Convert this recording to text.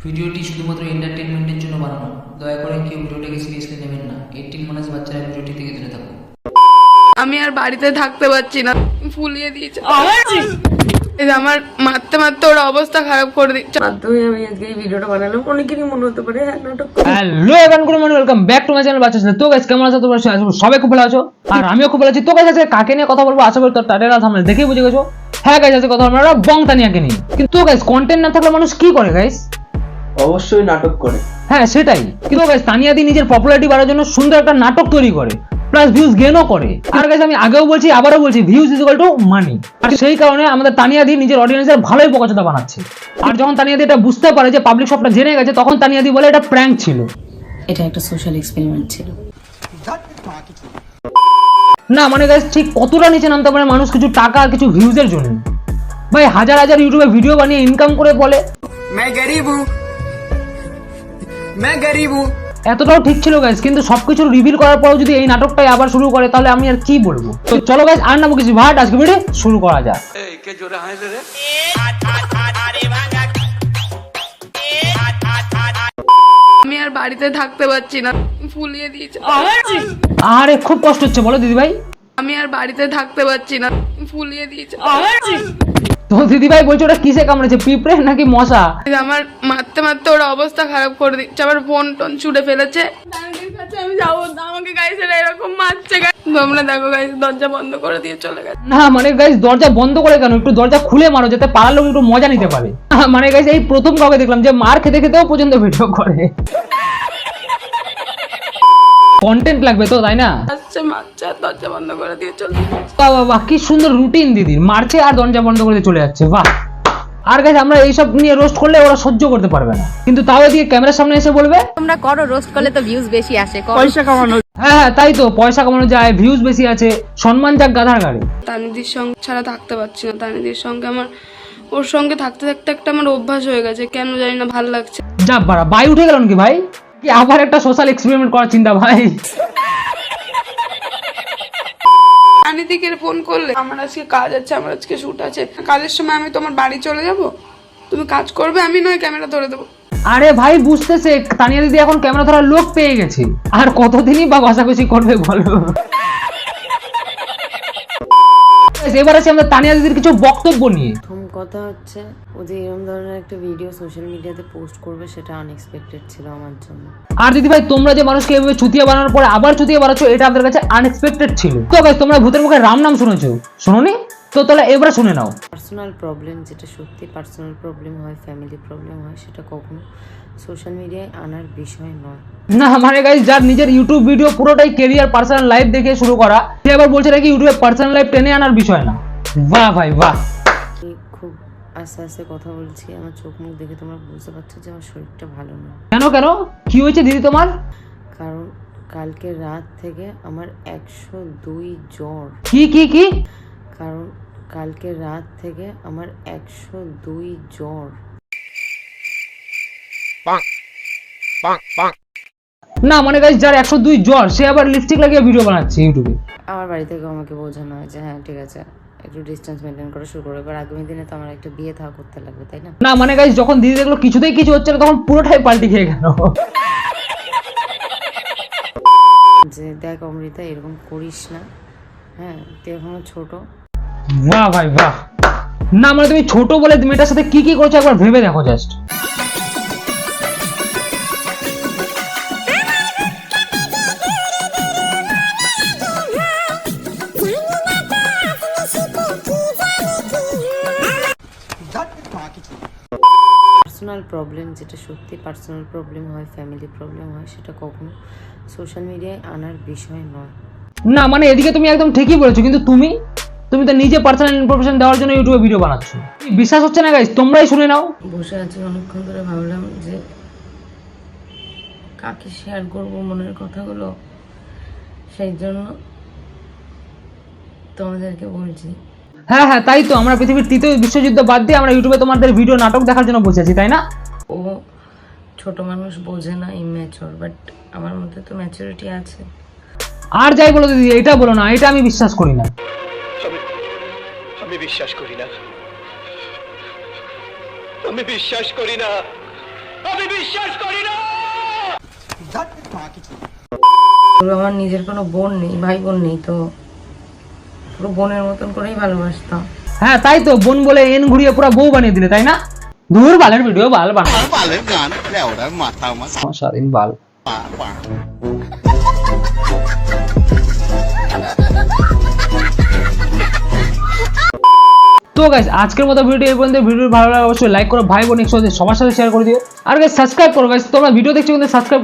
ভিডিওটি শুধুমাত্র এন্টারটেনমেন্টের জন্য বানানো। দয়া করে কেউ ভিডিওটাকে সিরিয়াসলি নেবেন না। 18 মাইনাস বাচ্চারা ভিডিওটি থেকে দূরে থাকুন। আমি আর বাড়িতে থাকতে পারছি না, ফুলিয়ে দিয়েছে। আমার মারতে মারতে ওর অবস্থা খারাপ করে দিচ্ছে। মাধ্যমে আমি আজকে এই ভিডিওটা বানালাম। অনেকেরই মনে হতে পারে হ্যাঁ নাটক। Hello everyone, good morning, welcome back to my channel বাচ্চা ছেলে। তো গাইস কেমন আছো তোমরা? সবাই খুব ভালো আছো আর আমিও খুব ভালো আছি। তো গাইস আজকে কাকে নিয়ে কথা বলবো আশা করি তোর টাইটেল সামনে দেখেই বুঝে গেছো। হ্যাঁ গাইস আজকে কথা বলবো আমরা বং তানিয়াকে নিয়ে। কিন্তু গাইস কন্টেন্ট না থাকলে মানুষ কি করে গাইস? অবশ্যই নাটক করে। হ্যাঁ সেটাই। কিন্তু গাইস তানিয়াদি নিজের পপুলারিটি বাড়ানোর জন্য সুন্দর একটা নাটক তৈরি করে, প্লাস ভিউজ গেইনও করে। আর গাইস আমি আগেও বলছি আবারও বলছি, views is equal to money. আর সেই কারণে আমাদের তানিয়াদি নিজের অডিয়েন্সের ভালোই বোকাচোদা বানাচ্ছে। আর যখন তানিয়াদি এটা বুঝতে পারে যে পাবলিক সবটা জেনে গেছে, তখন তানিয়াদি বলে এটা প্র্যাঙ্ক ছিল। এটা একটা সোশ্যাল এক্সপেরিমেন্ট ছিল। না মানে গাইস ঠিক কতটা নিচে নামতে পারে মানুষ কিছু টাকা আর কিছু ভিউজের জন্য? ভাই হাজার হাজার ইউটিউবে ভিডিও বানিয়ে ইনকাম করে বলে मैं गरीब हूँ। এতটাও ঠিক ছিল গাইস। কিন্তু সবকিছু রিভিল করার পরেও যদি এই নাটকটাই আবার শুরু করে তাহলে আমি আর কি বলবো। তো চলো গাইস আর না কিছু ভাট, আজকে ভিডিও শুরু করা যাক। আমি আর বাড়িতে থাকতে পারছি না, ফুলিয়ে দিয়েছে। আরে খুব কষ্ট হচ্ছে বলো দিদি ভাই। আমি আর বাড়িতে থাকতে পারছি না, ফুলিয়ে দিয়েছে। তো দিদি ভাই বলছো ওটা কিসে কামড়েছে, পিঁপড়ে নাকি মশা? আমার মারতে মারতে ওর অবস্থা খারাপ করে দিচ্ছে। আমার ফোন টোন ছুড়ে ফেলেছে। দাঁড়িয়ে কাছে আমি যাবো না, আমাকে গাইস এরকম মারছে। তোমরা দেখো গাইস দরজা বন্ধ করে দিয়ে চলে গেছে। না মানে গাইস দরজা বন্ধ করে কেন, একটু দরজা খুলে মারো যাতে পাড়ার লোক একটু মজা নিতে পারে। মানে গাইস এই প্রথম কাউকে দেখলাম যে মার খেতে খেতেও পর্যন্ত ভিডিও করে। কন্টেন্ট লাগবে তো, তাই না? আসছে মারছে আর দরজা বন্ধ করে দিয়ে চলে গেছে। বাহ বাহ বাহ, কি সুন্দর রুটিন দিদির। মারছে আর দরজা বন্ধ করে দিয়ে চলে যাচ্ছে, বাহ। আর গাইস আমরা এইসব নিয়ে রোস্ট করলে ওরা সহ্য করতে পারবে না, কিন্তু তাও দিয়ে ক্যামেরার সামনে এসে বলবে তোমরা করো, রোস্ট করলে তো ভিউজ বেশি আসে, পয়সা কামানো। হ্যাঁ হ্যাঁ তাই তো, পয়সা কামানো যায়, ভিউজ বেশি আছে, সম্মান যাক গাধার গাড়ি। তানিদির সঙ্গে ছাড়া থাকতে পারছি না। তানিদির সঙ্গে আমার, ওর সঙ্গে থাকতে থাকতে একটা আমার অভ্যাস হয়ে গেছে, কেন জানি না, ভাল লাগছে। যা বাড়া বাই উঠে গেল নাকি ভাই? কি আবার একটা সোশ্যাল এক্সপেরিমেন্ট করার চিন্তা ভাই? তানিদিকে ফোন করলে আমার আজকে কাজ আছে, আমার আজকে শুট আছে, কাজের সময় আমি তোমার বাড়ি চলে যাব, তুমি কাজ করবে, আমি নয় ক্যামেরা ধরে দেবো। আরে ভাই বুঝতেছে তানিয়া দিদি এখন ক্যামেরা ধরার লোক পেয়ে গেছে, আর কতদিনই বা ঘষাঘষি করবে বলো। এবার আছে আমরা তানিয়া দিদির কিছু বক্তব্য নিয়ে। প্রথম কথা হচ্ছে ও যে এরকম ধরনের একটা ভিডিও সোশ্যাল মিডিয়াতে পোস্ট করবে সেটা আনএক্সপেক্টেড ছিল আমার জন্য। আর দিদি ভাই তোমরা যে মানুষকে এভাবে চুতিয়া বানানোর পরে আবার চুতিয়া বানাচ্ছ, এটা আপনাদের কাছে আনএক্সপেক্টেড ছিল। তো ভাই তোমরা ভূতের মুখে রাম নাম শুনেছো, শোনোনি? তো তাহলে এবারে শুনে নাও। পার্সোনাল প্রবলেম, যেটা সত্যি পার্সোনাল প্রবলেম হয়, ফ্যামিলি প্রবলেম হয়, সেটা কখনো সোশ্যাল মিডিয়ায় আনার বিষয় নয়। না মানে গাইস যার নিজের ইউটিউব ভিডিও পুরোটাই কেরিয়ার পার্সোনাল লাইফ দেখে শুরু করা, সে আবার বলছে নাকি ইউটিউবে পার্সোনাল লাইফ টেনে আনার বিষয় না। বাহ ভাই বাহ। আমি খুব আস্তে আস্তে কথা বলছি, আমার চোখ মুখ দেখে তোমরা বুঝতে পারছো যে আমার শরীরটা ভালো না। কেন কেন কি হয়েছে দিদি তোমার? কারণ কালকে রাত থেকে আমার 102 জ্বর। কি কি কি? কারণ কালকে রাত থেকে আমার 102 জ্বর। না মানে গাইস যার 102 জ্বর সে আবার লিপস্টিক লাগিয়ে ভিডিও বানাচ্ছে ইউটিউবে। আমার বাড়ি থেকে আমাকে বোঝানো হয় যে হ্যাঁ ঠিক আছে একটু ডিস্টেন্স মেনটেন করা শুরু করো, এবার আগামী দিনে তো আমার একটা বিয়ে থাকা করতে লাগবে, তাই না? না মানে গাইস যখন দিদি দেখলো কিছুতেই কিছু হচ্ছে না, তখন পুরোটাই পাল্টি খেয়ে গেল। যে দেখ অমৃতা এরকম করিস না, হ্যাঁ তুই এখনো ছোট। বাহ ভাই বাহ। না মানে তুমি ছোট বলে তুমি এটার সাথে কি কি করছো একবার ভেবে দেখো জাস্ট। পার্সোনাল প্রবলেম, যেটা সত্যি পার্সোনাল প্রবলেম হয়, ফ্যামিলি প্রবলেম হয়, সেটা কখনো সোশ্যাল মিডিয়ায় আনার বিষয় নয়। না মানে এদিকে তুমি একদম ঠিকই বলেছো, কিন্তু তুমি তো নিজে পার্সোনাল ইনফরমেশন দেওয়ার জন্য ইউটিউবে ভিডিও বানাচ্ছ। বিশ্বাস হচ্ছে না গাইস, তোমরাই শুনে নাও। বসে আছি অনেকক্ষণ ধরে, ভাবলাম যে কাকে শেয়ার করবো মনের কথাগুলো, সেই জন্য তোমাদেরকে বলছি। হ্যাঁ হ্যাঁ তাই তো, আমরা পৃথিবীর তৃতীয় বিশ্বযুদ্ধ বাদ দিয়ে আমরা ইউটিউবে তোমাদের ভিডিও নাটক দেখার জন্য বসে আছি, তাই না? ও ছোট মানুষ, বোঝে না, ইম্যাচিওর, বাট আমার মধ্যে তো ম্যাচুরিটি আছে। আর যাই বলো দিদি এটা বলো না, এটা আমি বিশ্বাস করি না। আমি বিশ্বাস করি না, আমি বিশ্বাস করি না, আমি আমার নিজের কোনো বোন নেই, ভাই বোন নেই, তো পুরো বোনের মতন করেই ভালোবাসতাম। হ্যাঁ তাই তো, বোন বলে এন ঘুরিয়ে পুরো বউ বানিয়ে দিলে, তাই না? দূর বালের ভিডিও, বাল বানাও, বালের গান লেওড়ার মাথা আমার সারাদিন বাল। তো গাইস আজকের মতো ভিডিও এই পর্যন্ত। ভিডিও ভালো লাগে অবশ্যই লাইক করো, ভাই বোন একসাথে সবার সাথে শেয়ার করে দিও। আর গাইস সাবস্ক্রাইব করো গাইস, তোমরা ভিডিও দেখছো কিন্তু সাবস্ক্রাইব